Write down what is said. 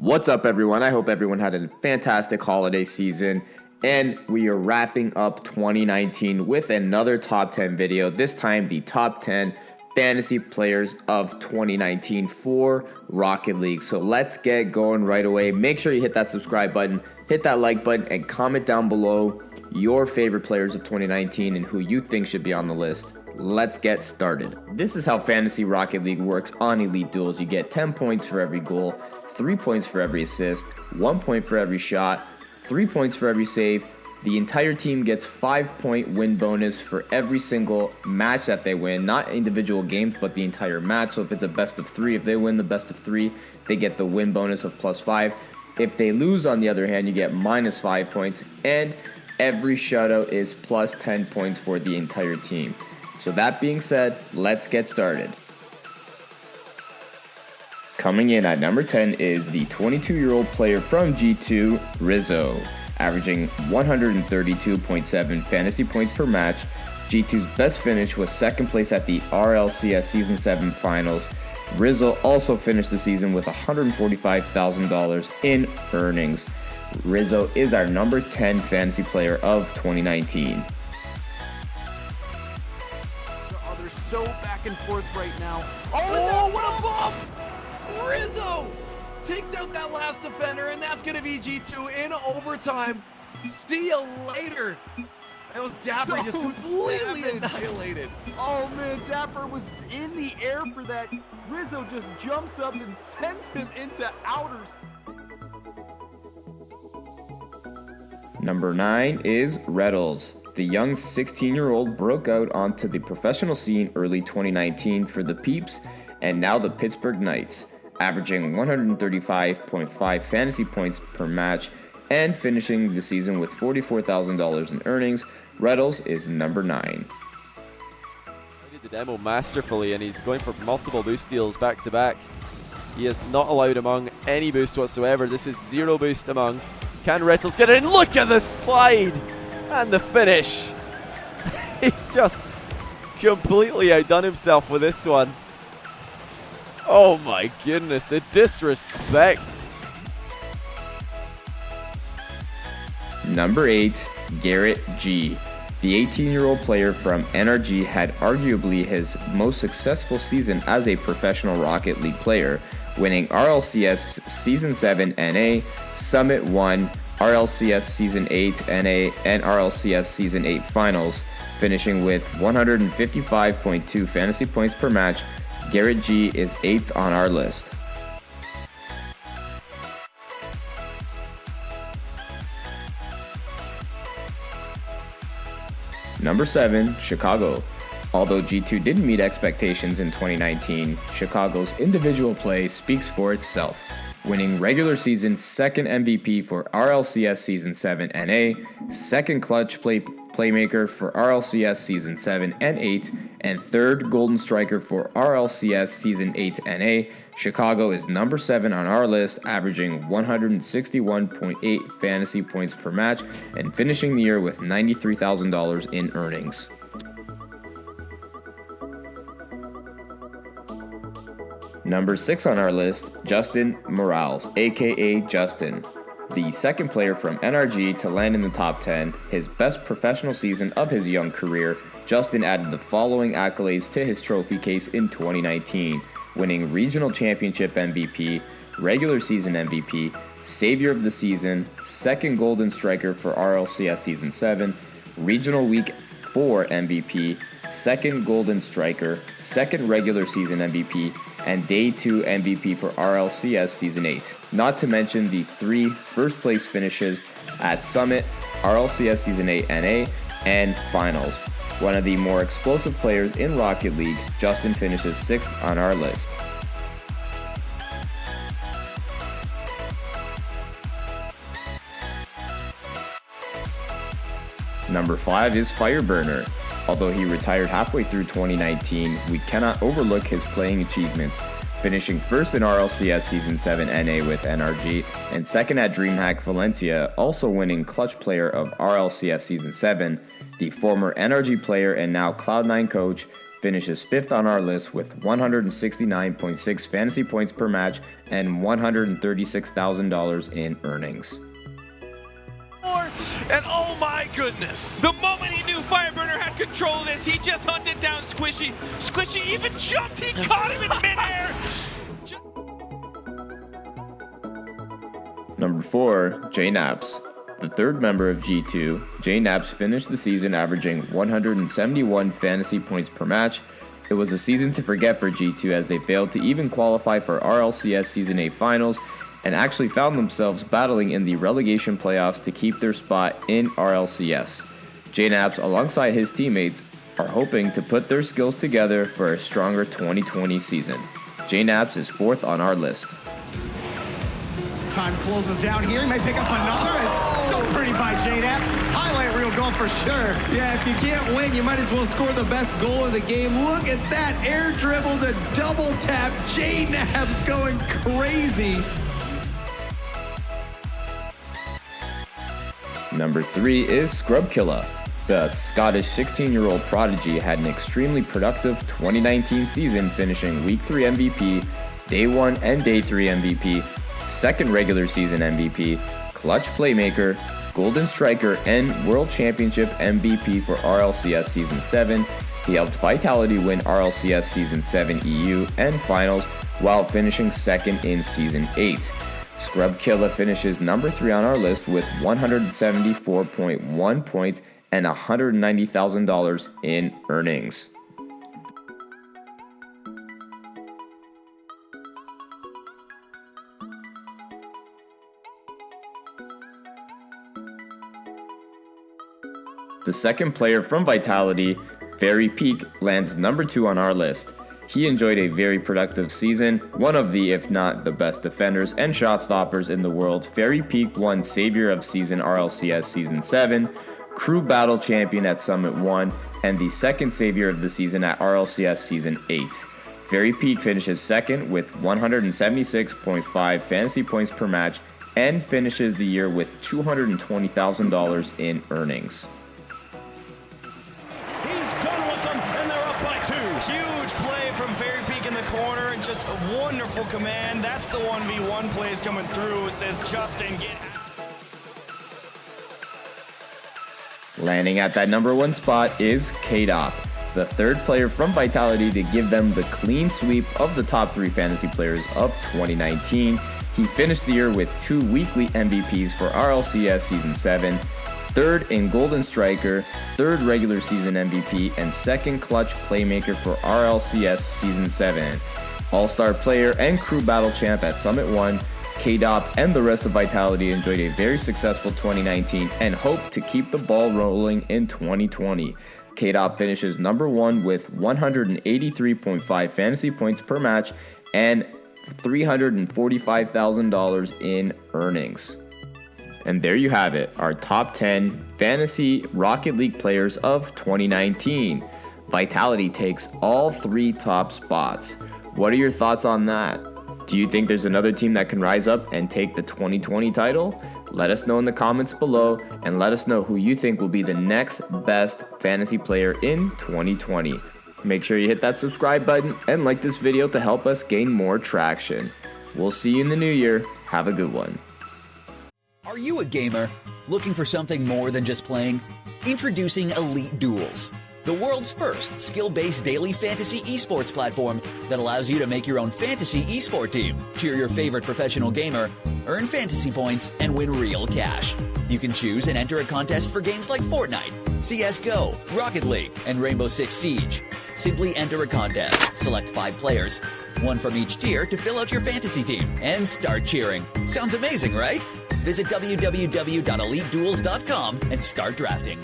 What's up, everyone? I hope everyone had a fantastic holiday season, and we are wrapping up 2019 with another top 10 video, this time the top 10 fantasy players of 2019 for Rocket League. So let's get going right away. Make sure you hit that subscribe button, hit that like button, and comment down below your favorite players of 2019 and who you think should be on the list. Let's get started. This is how Fantasy Rocket League works on Elite Duels. You get 10 points for every goal, 3 points for every assist, 1 point for every shot, 3 points for every save. The entire team gets 5-point win bonus for every single match that they win, not individual games, but the entire match. So if it's a best of 3, if they win the best of 3, they get the win bonus of +5. If they lose, on the other hand, you get -5 points, and every shutout is +10 points for the entire team. So that being said, let's get started. Coming in at number 10 is the 22-year-old player from G2, Rizzo, averaging 132.7 fantasy points per match. G2's best finish was second place at the RLCS Season 7 Finals. Rizzo also finished the season with $145,000 in earnings. Rizzo is our number 10 fantasy player of 2019. They're so back and forth right now. Oh, what a bump! Rizzo takes out that last defender, and that's going to be G2 in overtime. See you later. That was Dapper just completely annihilated. Oh man, Dapper was in the air for that. Rizzo just jumps up and sends him into outers. Number 9 is Rattles. The young 16-year-old broke out onto the professional scene early 2019 for the Peeps and now the Pittsburgh Knights, averaging 135.5 fantasy points per match and finishing the season with $44,000 in earnings. Rattles is number 9. He did the demo masterfully, and he's going for multiple boost steals back to back. He is not allowed among any boost whatsoever. This is 0 boost among. Can Rattles get it in? Look at the slide and the finish. He's just completely outdone himself with this one. Oh my goodness, the disrespect. Number 8, GarrettG. The 18-year-old player from NRG had arguably his most successful season as a professional Rocket League player, winning RLCS Season 7 NA, Summit 1, RLCS Season 8 NA, and RLCS Season 8 Finals, finishing with 155.2 fantasy points per match. GarrettG is 8th on our list. Number 7, Chicago. Although G2 didn't meet expectations in 2019, Chicago's individual play speaks for itself, winning regular season 2nd MVP for RLCS Season 7 NA, 2nd clutch playmaker for RLCS Season 7 and 8, and 3rd Golden Striker for RLCS Season 8 NA. Chicago is number 7 on our list, averaging 161.8 fantasy points per match and finishing the year with $93,000 in earnings. Number 6 on our list, Justin Morales, aka Justin. The second player from NRG to land in the top 10, his best professional season of his young career, Justin added the following accolades to his trophy case in 2019, winning Regional Championship MVP, Regular Season MVP, Savior of the Season, 2nd Golden Striker for RLCS Season 7, Regional Week 4 MVP, 2nd Golden Striker, 2nd Regular Season MVP, and Day 2 MVP for RLCS Season 8. Not to mention the 3 first place finishes at Summit, RLCS Season 8 NA, and Finals. One of the more explosive players in Rocket League, Justin finishes 6th on our list. Number 5 is Fireburner. Although he retired halfway through 2019, we cannot overlook his playing achievements, finishing 1st in RLCS Season 7 NA with NRG, and 2nd at DreamHack Valencia, also winning Clutch Player of RLCS Season 7. The former NRG player and now Cloud9 coach finishes 5th on our list with 169.6 fantasy points per match and $136,000 in earnings. And oh my goodness, the moment he knew Fireburner had control of this, he just hunted down Squishy. Squishy even jumped, he caught him in midair. Number 4, JNAPS. The third member of G2, JNAPS finished the season averaging 171 fantasy points per match. It was a season to forget for G2 as they failed to even qualify for RLCS Season 8 finals and actually found themselves battling in the relegation playoffs to keep their spot in RLCS. JNAPS, alongside his teammates, are hoping to put their skills together for a stronger 2020 season. JNAPS is 4th on our list. Time closes down here. He may pick up another. It's so pretty by JNAPS. Highlight reel goal for sure. Yeah, if you can't win, you might as well score the best goal of the game. Look at that air dribble to double tap. JNAPS going crazy. Number 3 is ScrubKela. The Scottish 16-year-old prodigy had an extremely productive 2019 season, finishing Week 3 MVP, Day 1 and Day 3 MVP, second regular season MVP, clutch playmaker, golden striker, and world championship MVP for RLCS Season 7. He helped Vitality win RLCS Season 7 EU and Finals while finishing 2nd in Season 8. ScrubKela finishes number 3 on our list with 174.1 points and $190,000 in earnings. The second player from Vitality, FerryPeet, lands number 2 on our list. He enjoyed a very productive season, one of the, if not the best defenders and shot stoppers in the world. FerryPeet won Savior of Season RLCS Season 7, Crew Battle Champion at Summit 1, and the second Savior of the Season at RLCS Season 8. FerryPeet finishes 2nd with 176.5 fantasy points per match and finishes the year with $220,000 in earnings. Huge play from FerryPeet in the corner and just a wonderful command. That's the 1v1 plays coming through. It says Justin, get out. Landing at that number 1 spot is Kdot, the third player from Vitality to give them the clean sweep of the top 3 fantasy players of 2019. He finished the year with 2 weekly MVPs for RLCS Season 7, 3rd in Golden Striker, 3rd regular season MVP, and 2nd clutch playmaker for RLCS Season 7. All-Star player and crew battle champ at Summit 1, Kdot and the rest of Vitality enjoyed a very successful 2019 and hope to keep the ball rolling in 2020. Kdot finishes number 1 with 183.5 fantasy points per match and $345,000 in earnings. And there you have it, our top 10 fantasy Rocket League players of 2019. Vitality takes all 3 top spots. What are your thoughts on that? Do you think there's another team that can rise up and take the 2020 title? Let us know in the comments below and let us know who you think will be the next best fantasy player in 2020. Make sure you hit that subscribe button and like this video to help us gain more traction. We'll see you in the new year. Have a good one. Are you a gamer looking for something more than just playing? Introducing Elite Duels, the world's first skill-based daily fantasy esports platform that allows you to make your own fantasy esport team, cheer your favorite professional gamer, earn fantasy points, and win real cash. You can choose and enter a contest for games like Fortnite, CSGO, Rocket League, and Rainbow Six Siege. Simply enter a contest, select 5 players, 1 from each tier to fill out your fantasy team, and start cheering. Sounds amazing, right? Visit www.eliteduels.com and start drafting.